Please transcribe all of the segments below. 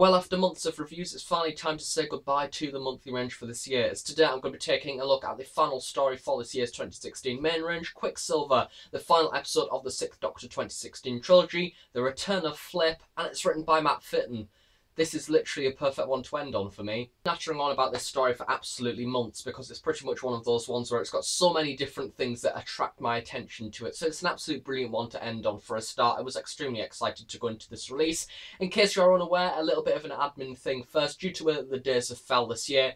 Well, after months of reviews, it's finally time to say goodbye to the monthly range for this year. As today I'm going to be taking a look at the final story for this year's 2016 main range, Quicksilver, the final episode of the 6th Doctor 2016 trilogy, The Return of Flip, and it's written by Matt Fitton. This is literally a perfect one to end on for me. Nattering on about this story for absolutely months because it's pretty much one of those ones where it's got so many different things that attract my attention to it. So it's an absolute brilliant one to end on for a start. I was extremely excited to go into this release. In case you're unaware, a little bit of an admin thing first. Due to the days of fell this year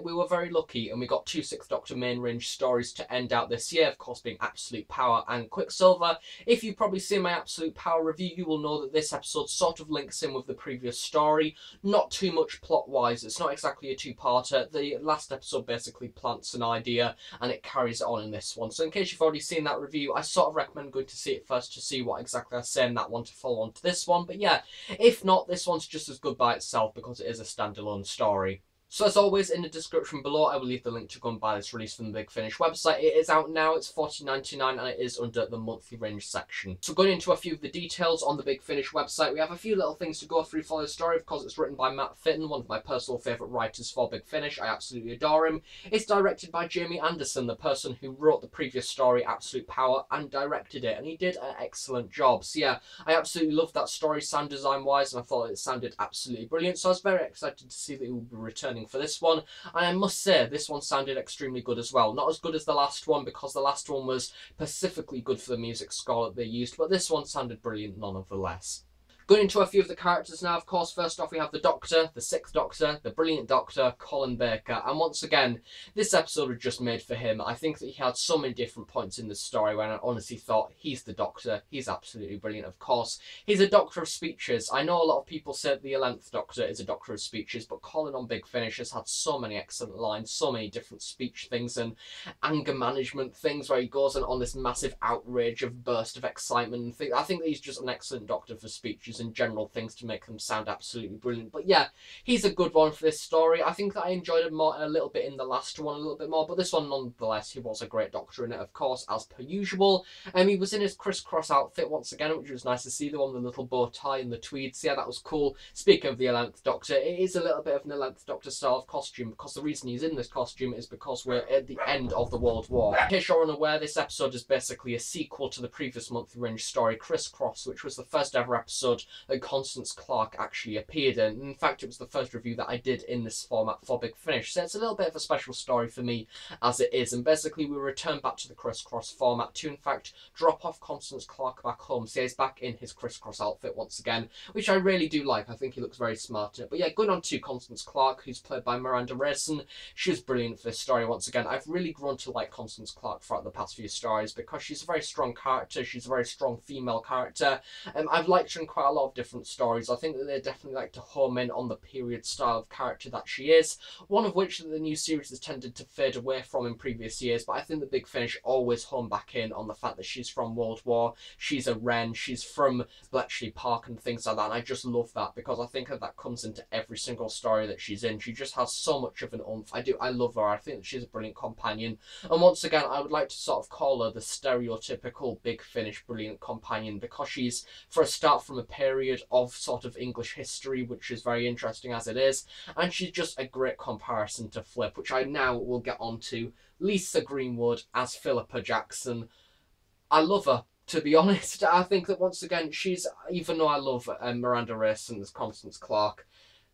we were very lucky and we got two 6th Doctor main range stories to end out this year, of course being Absolute Power and Quicksilver. If you've probably seen my Absolute Power review, you will know that this episode sort of links in with the previous story. Not too much plot wise, it's not exactly a two-parter. The last episode basically plants an idea and it carries it on in this one. So in case you've already seen that review, I sort of recommend going to see it first to see what exactly I say in that one to follow on to this one. But yeah, if not, this one's just as good by itself because it is a standalone story. So as always, in the description below, I will leave the link to go and buy this release from the Big Finish website. It is out now, it's $14.99 and it is under the monthly range section. So going into a few of the details on the Big Finish website, we have a few little things to go through for the story. Of course, it's written by Matt Fitton, one of my personal favourite writers for Big Finish. I absolutely adore him. It's directed by Jamie Anderson, the person who wrote the previous story, Absolute Power, and directed it, and he did an excellent job. So yeah, I absolutely loved that story sound design wise, and I thought it sounded absolutely brilliant. So I was very excited to see that he will be returning for this one, and I must say this one sounded extremely good as well. Not as good as the last one because the last one was specifically good for the music score that they used, but this one sounded brilliant nonetheless. Going into a few of the characters now, of course, first off we have the Doctor, the 6th Doctor, the brilliant Doctor, Colin Baker, and once again, this episode was just made for him. I think that he had so many different points in the story when I honestly thought, he's the Doctor, he's absolutely brilliant, of course. He's a Doctor of speeches. I know a lot of people say the 11th Doctor is a Doctor of speeches, but Colin on Big Finish has had so many excellent lines, so many different speech things and anger management things where he goes on this massive outrage of burst of excitement and things. I think that he's just an excellent Doctor for speeches and general things to make them sound absolutely brilliant. But yeah, he's a good one for this story. I think that I enjoyed it more a little bit in the last one, a little bit more, but this one nonetheless, he was a great Doctor in it, of course, as per usual. He was in his crisscross outfit once again, which was nice to see, the one with the little bow tie and the tweeds. Yeah, that was cool. Speaking of the 11th Doctor, it is a little bit of an 11th Doctor style of costume, because the reason he's in this costume is because we're at the end of the World War. In case you're unaware, this episode is basically a sequel to the previous monthly range story, Crisscross, which was the first ever episode that Constance Clark actually appeared in. In fact, it was the first review that I did in this format for Big Finish, so it's a little bit of a special story for me as it is. And basically we return back to the crisscross format to in fact drop off Constance Clark back home. So he's back in his crisscross outfit once again, which I really do like. I think he looks very smart in it. But yeah, going on to Constance Clark, who's played by Miranda Rayson. She was brilliant for this story once again. I've really grown to like Constance Clark throughout the past few stories because she's a very strong character. She's a very strong female character. I've liked her in quite a lot of different stories. I think that they definitely like to home in on the period style of character that she is, one of which the new series has tended to fade away from in previous years, but I think the Big Finish always home back in on the fact that she's from World War, she's a Wren, she's from Bletchley Park and things like that, and I just love that because I think that comes into every single story that she's in. She just has so much of an oomph. I love her. I think that she's a brilliant companion, and once again I would like to sort of call her the stereotypical Big Finish brilliant companion because she's, for a start, from a period of sort of English history, which is very interesting as it is, and she's just a great comparison to Flip, which I now will get on to. Lisa Greenwood as Philippa Jackson. I love her, to be honest. I think that once again she's, even though I love Miranda Rayson as Constance Clark,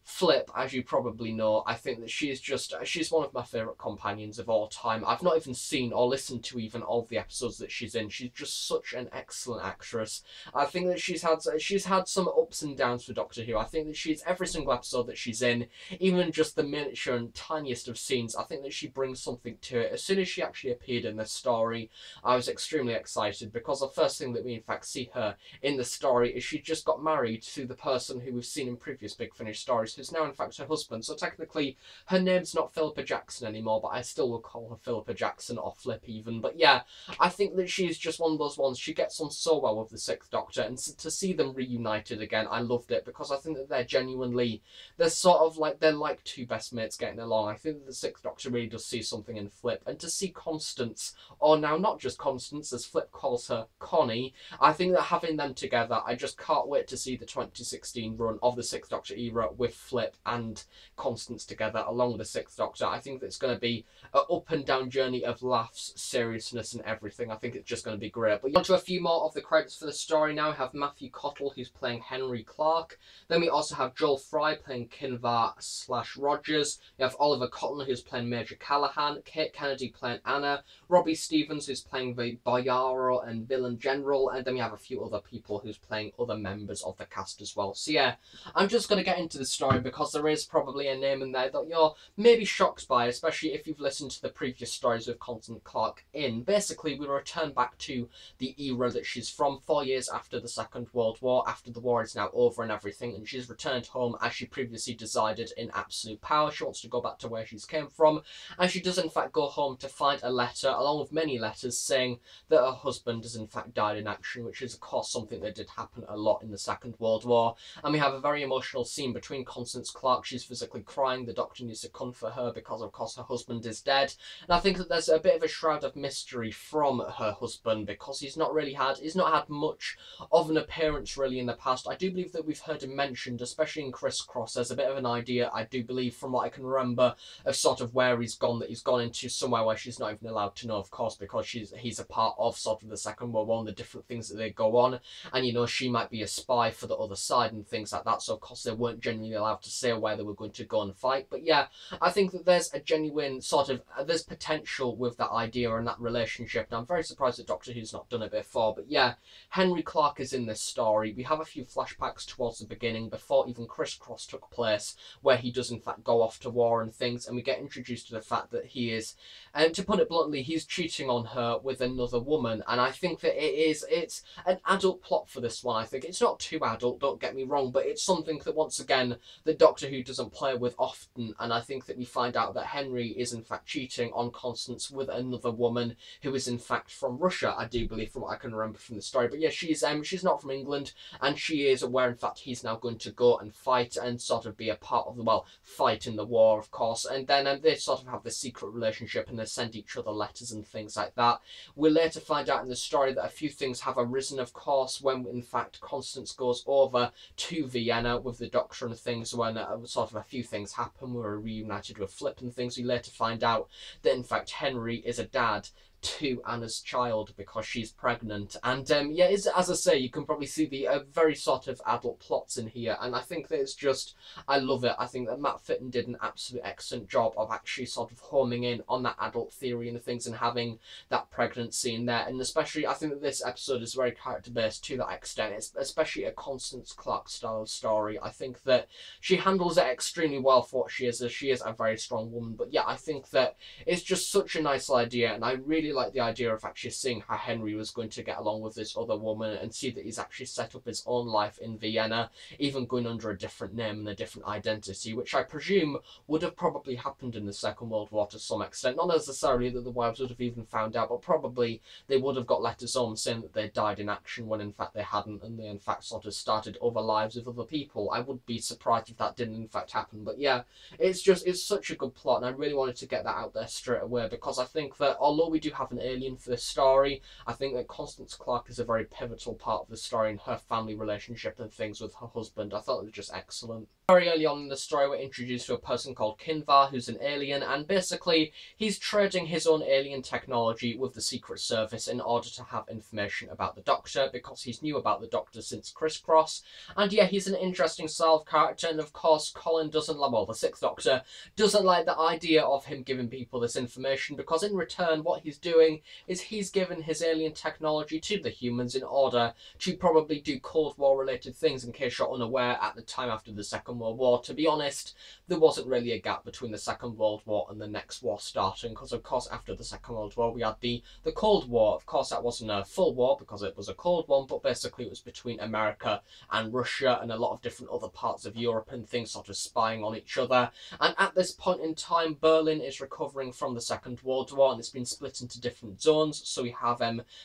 Flip, as you probably know, I think that she's one of my favourite companions of all time. I've not even seen or listened to even all of the episodes that she's in. She's just such an excellent actress. I think that she's had some ups and downs for Doctor Who. I think that she's, every single episode that she's in, even just the miniature and tiniest of scenes, I think that she brings something to it. As soon as she actually appeared in this story, I was extremely excited because the first thing that we in fact see her in the story is she just got married to the person who we've seen in previous Big Finish stories, August, who's now in fact her husband. So technically her name's not Philippa Jackson anymore, but I still will call her Philippa Jackson, or Flip even. But yeah, I think that she's just one of those ones, she gets on so well with the Sixth Doctor, and to see them reunited again, I loved it, because I think that they're genuinely, they're sort of like, they're like two best mates getting along. I think that the Sixth Doctor really does see something in Flip, and to see Constance, or now not just Constance, as Flip calls her, Connie, I think that having them together, I just can't wait to see the 2016 run of the Sixth Doctor era with Flip and Constance together along with the Sixth Doctor. I think that it's going to be an up and down journey of laughs, seriousness and everything. I think it's just going to be great. But on to a few more of the credits for the story now. We have Matthew Cottle, who's playing Henry Clark. Then we also have Joel Fry playing Kinvar/Rogers. We have Oliver Cotton, who's playing Major Callahan. Kate Kennedy playing Anna. Robbie Stevens, who's playing the Boyaro and Villain General. And then we have a few other people who's playing other members of the cast as well. So yeah, I'm just going to get into the story, because there is probably a name in there that you're maybe shocked by, especially if you've listened to the previous stories with Constance Clark in. Basically, we return back to the era that she's from, 4 years after the Second World War, after the war is now over and everything, and she's returned home as she previously decided in absolute power. She wants to go back to where she's came from, and she does in fact go home to find a letter, along with many letters, saying that her husband has in fact died in action, which is of course something that did happen a lot in the Second World War. And we have a very emotional scene between Constance Clark. She's physically crying. The doctor needs to comfort her because of course her husband is dead. And I think that there's a bit of a shroud of mystery from her husband, because he's not had much of an appearance really in the past. I do believe that we've heard him mentioned, especially in Crisscross. There's a bit of an idea, I do believe, from what I can remember, of sort of where he's gone, that he's gone into somewhere where she's not even allowed to know, of course, because he's a part of sort of the Second World War and the different things that they go on. And you know, she might be a spy for the other side and things like that, so of course they weren't genuinely allowed to say where they were going to go and fight. But yeah, I think that there's a genuine sort of, there's potential with that idea and that relationship, and I'm very surprised that Doctor Who's not done it before. But yeah, Henry Clark is in this story. We have a few flashbacks towards the beginning, before even Crisscross took place, where he does in fact go off to war and things, and we get introduced to the fact that he is, and to put it bluntly, he's cheating on her with another woman. And I think that it's an adult plot for this one. I think it's not too adult, don't get me wrong, but it's something that once again the Doctor Who doesn't play with often. And I think that we find out that Henry is in fact cheating on Constance with another woman who is in fact from Russia, I do believe, from what I can remember from the story. But yeah, she's not from England, and she is aware in fact he's now going to go and fight and sort of be a part of the, well, fight in the war, of course. And then they sort of have this secret relationship, and they send each other letters and things like that. We'll later find out in the story that a few things have arisen, of course, when in fact Constance goes over to Vienna with the Doctor and things, when sort of a few things happen. We're reunited with Flip and things. We later find out that in fact Henry is a dad to Anna's child because she's pregnant. And yeah, as I say, you can probably see the very sort of adult plots in here, and I think that it's just, I love it. I think that Matt Fitton did an absolute excellent job of actually sort of homing in on that adult theory and the things, and having that pregnancy in there. And especially, I think that this episode is very character based to that extent. It's especially a Constance Clark style story. I think that she handles it extremely well for what she is, as she is a very strong woman. But yeah, I think that it's just such a nice idea, and I really like the idea of actually seeing how Henry was going to get along with this other woman, and see that he's actually set up his own life in Vienna, even going under a different name and a different identity, which I presume would have probably happened in the Second World War to some extent. Not necessarily that the wives would have even found out, but probably they would have got letters home saying that they died in action when in fact they hadn't, and they in fact sort of started other lives with other people. I would be surprised if that didn't in fact happen. But yeah, it's such a good plot, and I really wanted to get that out there straight away, because I think that although we do have an alien for this story, I think that Constance Clark is a very pivotal part of the story, and her family relationship and things with her husband. I thought it was just excellent. Very early on in the story, we're introduced to a person called Kinvar, who's an alien, and basically he's trading his own alien technology with the Secret Service in order to have information about the Doctor, because he's knew about the Doctor since Crisscross. And yeah, he's an interesting style of character, and of course Colin doesn't like, well, the Sixth Doctor doesn't like the idea of him giving people this information, because in return what he's doing is he's given his alien technology to the humans in order to probably do Cold War related things. In case you're unaware, at the time after the Second Second World War. To be honest, there wasn't really a gap between the Second World War and the next war starting, because of course after the Second World War we had the Cold War. Of course that wasn't a full war because it was a cold one, but basically it was between America and Russia and a lot of different other parts of Europe and things sort of spying on each other. And at this point in time, Berlin is recovering from the Second World War, and it's been split into different zones. So we have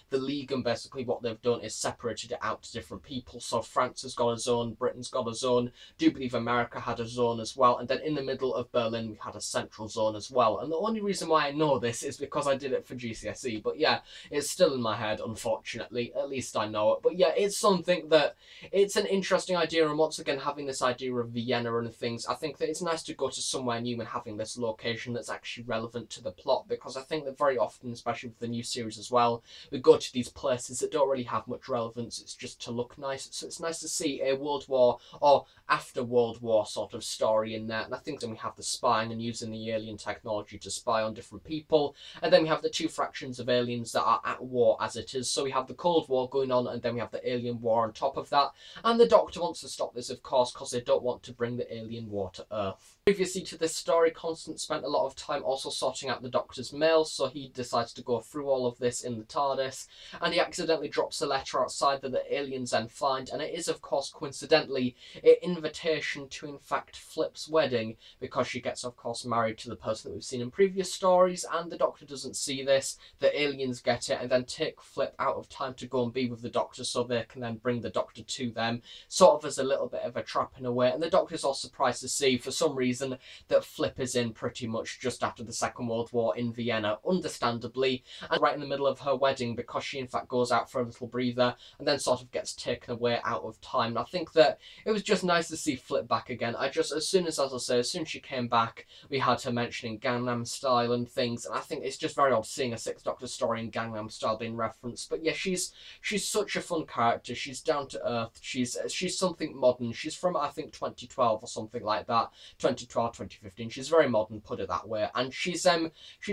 the League, and basically what they've done is separated it out to different people. So France has got a zone, Britain's got a zone, do believe America had a zone as well, and then in the middle of Berlin we had a central zone as well. And the only reason why I know this is because I did it for GCSE, but yeah, it's still in my head, unfortunately. At least I know it. But yeah, it's something that, it's an interesting idea, and once again having this idea of Vienna and things, I think that it's nice to go to somewhere new and having this location that's actually relevant to the plot, because I think that very often, especially with the new series as well, we go to these places that don't really have much relevance, it's just to look nice. So it's nice to see a World War or after World War sort of story in there. And I think then we have the spying and using the alien technology to spy on different people, and then we have the two fractions of aliens that are at war as it is. So we have the Cold War going on, and then we have the alien war on top of that, and the Doctor wants to stop this, of course, because they don't want to bring the alien war to Earth. Previously to this story, Constance spent a lot of time also sorting out the Doctor's mail, so he decides to go through all of this in the TARDIS, and he accidentally drops a letter outside that the aliens then find, and it is of course coincidentally an invitation to in fact Flip's wedding, because she gets of course married to the person that we've seen in previous stories, and the Doctor doesn't see this. The aliens get it and then take Flip out of time to go and be with the Doctor, so they can then bring the Doctor to them, sort of as a little bit of a trap in a way. And the Doctor's all surprised to see for some reason that Flip is in pretty much just after the Second World War in Vienna, understandably, and right in the middle of her wedding, because she in fact goes out for a little breather and then sort of gets taken away out of time. And I think that it was just nice to see Flip back again. As soon as she came back, we had her mentioning Gangnam Style and things, and I think it's just very odd seeing a Sixth Doctor story in Gangnam Style being referenced. But yeah, she's such a fun character. She's down to earth. She's something modern. She's from, I think, 2012 or something like that. 2012, 2015. She's very modern, put it that way. And she's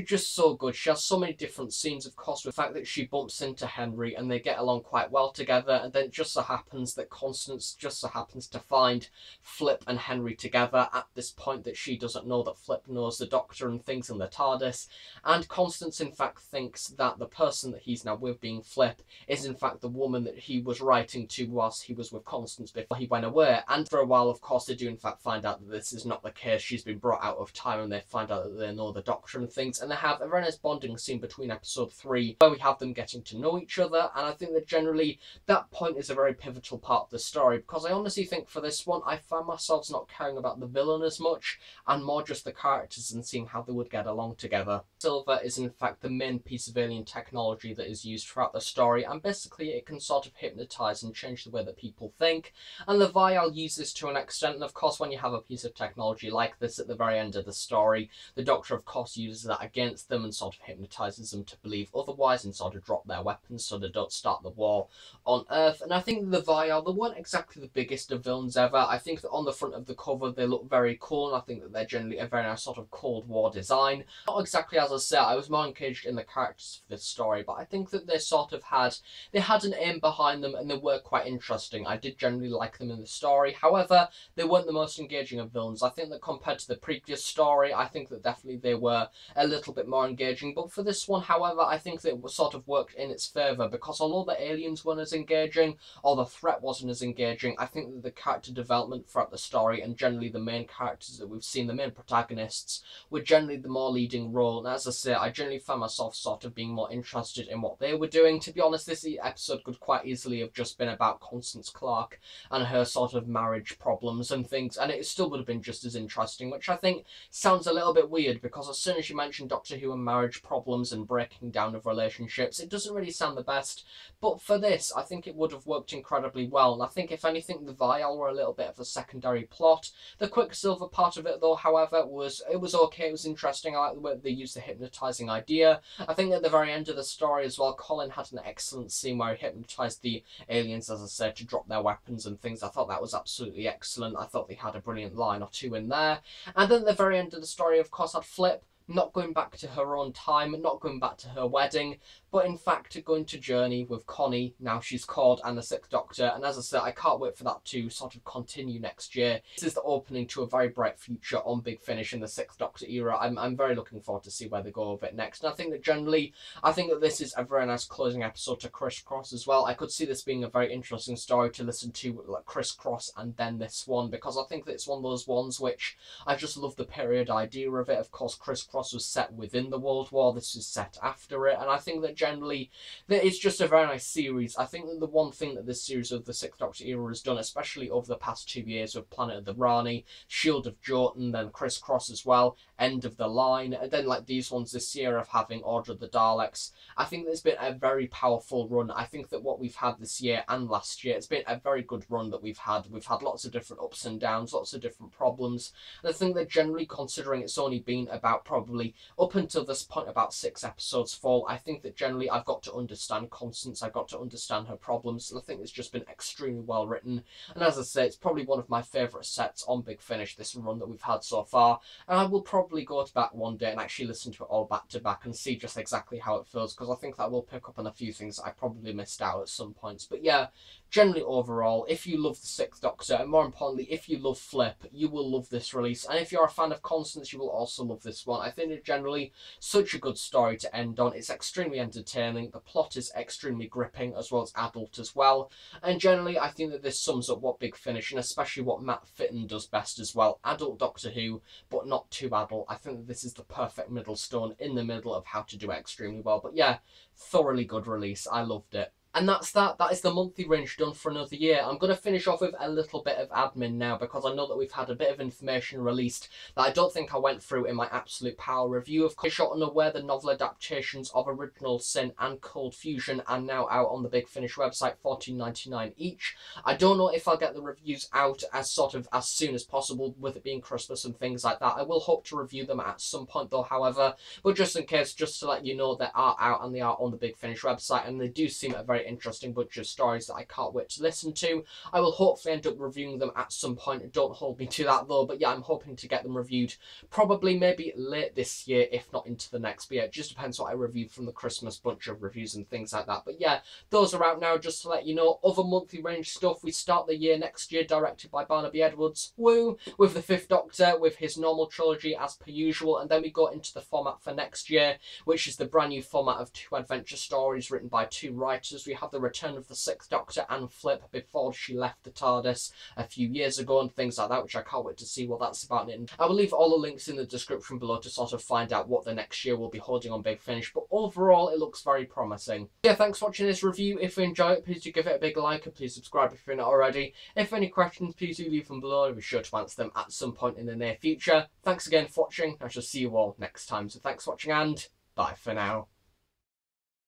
just so good. She has so many different scenes, of course, with the fact that she bumps into Henry and they get along quite well together, and then it just so happens that Constance just so happens to find Flip and Henry together at this point that she doesn't know that Flip knows the Doctor and things in the TARDIS. And Constance in fact thinks that the person that he's now with, being Flip, is in fact the woman that he was writing to whilst he was with Constance before he went away. And for a while, of course, they do in fact find out that this is not the case. She's been brought out of time, and they find out that they know the Doctor and things, and they have a very nice bonding scene between episode 3 where we have them getting to know each other. And I think that generally that point is a very pivotal part of the story, because I honestly think for this one I found myself not caring about the villain as much and more just the characters and seeing how they would get along together. Quicksilver is in fact the main piece of alien technology that is used throughout the story, and basically it can sort of hypnotise and change the way that people think, and the Vial uses to an extent. And of course when you have a piece of technology like this at the very end of the story, the Doctor of course uses that against them and sort of hypnotises them to believe otherwise and sort of drop their weapons so they don't start the war on Earth. And I think the Vial, they weren't exactly the biggest of villains ever. I think that on the front of the cover they look very cool, and I think that they're generally a very nice sort of Cold War design. Not exactly as I said, I was more engaged in the characters for this story, but I think that they sort of had an aim behind them and they were quite interesting. I did generally like them in the story. However, they weren't the most engaging of villains. I think that compared to the previous story, I think that definitely they were a little bit more engaging. But for this one, however, I think that it sort of worked in its favour, because although the aliens weren't as engaging or the threat wasn't as engaging, I think that the character development throughout the story and generally the main characters that we've seen, the main protagonists, were generally the more leading role. And as I say, I generally found myself sort of being more interested in what they were doing. To be honest, this episode could quite easily have just been about Constance Clark and her sort of marriage problems and things, and it still would have been just as interesting, which I think sounds a little bit weird, because as soon as you mention Doctor Who and marriage problems and breaking down of relationships, it doesn't really sound the best. But for this, I think it would have worked incredibly well, and I think if anything, the Vial were a little bit of a secondary plot. The Quicksilver part of it, though, however, was okay. It was interesting. I like the way they used the hypnotising idea. I think at the very end of the story as well, Colin had an excellent scene where he hypnotised the aliens, as I said, to drop their weapons and things. I thought that was absolutely excellent. I thought they had a brilliant line or two in there. And then at the very end of the story, of course, had Flip not going back to her own time, not going back to her wedding, but in fact going to journey with Connie, now she's called, and the Sixth Doctor. And as I said, I can't wait for that to sort of continue next year. This is the opening to a very bright future on Big Finish in the Sixth Doctor era. I'm very looking forward to see where they go with it next. And I think that generally, I think that this is a very nice closing episode to Criss Cross as well. I could see this being a very interesting story to listen to, like Criss Cross and then this one, because I think that it's one of those ones which I just love the period idea of it. Of course, Criss Cross was set within the World War. This is set after it, and I think that generally that it's just a very nice series. I think that the one thing that this series of the Sixth Doctor era has done, especially over the past 2 years with Planet of the Rani, Shield of Jotun, then Criss Cross as well, End of the Line, and then like these ones this year of having Order of the Daleks, I think there's been a very powerful run. I think that what we've had this year and last year, it's been a very good run that we've had. We've had lots of different ups and downs, lots of different problems, and I think that generally, considering it's only been about probably up until this point about 6 episodes full, I think that generally I've got to understand Constance, I've got to understand her problems, and I think it's just been extremely well written. And as I say, it's probably one of my favourite sets on Big Finish, this run that we've had so far, and I will probably go back one day and actually listen to it all back to back and see just exactly how it feels, because I think that will pick up on a few things that I probably missed out at some points. But yeah, generally overall, if you love the Sixth Doctor, and more importantly, if you love Flip, you will love this release. And if you're a fan of Constance, you will also love this one. I think it's generally such a good story to end on. It's extremely entertaining. The plot is extremely gripping, as well as adult as well. And generally, I think that this sums up what Big Finish, and especially what Matt Fitton does best as well. Adult Doctor Who, but not too adult. I think that this is the perfect middle stone in the middle of how to do it extremely well. But yeah, thoroughly good release. I loved it. And that's that. That is the monthly range done for another year. I'm going to finish off with a little bit of admin now, because I know that we've had a bit of information released that I don't think I went through in my Absolute Power review. Of course, shot and aware the novel adaptations of Original Sin and Cold Fusion are now out on the Big Finish website, $14.99 each. I don't know if I'll get the reviews out as soon as possible, with it being Christmas and things like that. I will hope to review them at some point though, however, but just in case, just to let you know, they are out and they are on the Big Finish website, and they do seem a very interesting bunch of stories that I can't wait to listen to. I will hopefully end up reviewing them at some point. Don't hold me to that though, but yeah, I'm hoping to get them reviewed probably maybe late this year, if not into the next. But yeah, it just depends what I review from the Christmas bunch of reviews and things like that. But yeah, those are out now, just to let you know. Other monthly range stuff, we start the year next year directed by Barnaby Edwards, woo, with the Fifth Doctor, with his normal trilogy as per usual, and then we go into the format for next year, which is the brand new format of 2 adventure stories written by 2 writers. We have the return of the Sixth Doctor and Flip before she left the TARDIS a few years ago and things like that, which I can't wait to see what that's about. And I will leave all the links in the description below to sort of find out what the next year will be holding on Big Finish, but overall it looks very promising. Yeah, thanks for watching this review. If you enjoy it, please do give it a big like and please subscribe if you're not already. If any questions, please do leave them below. I'll be sure to answer them at some point in the near future. Thanks again for watching. I shall see you all next time. So thanks for watching and bye for now.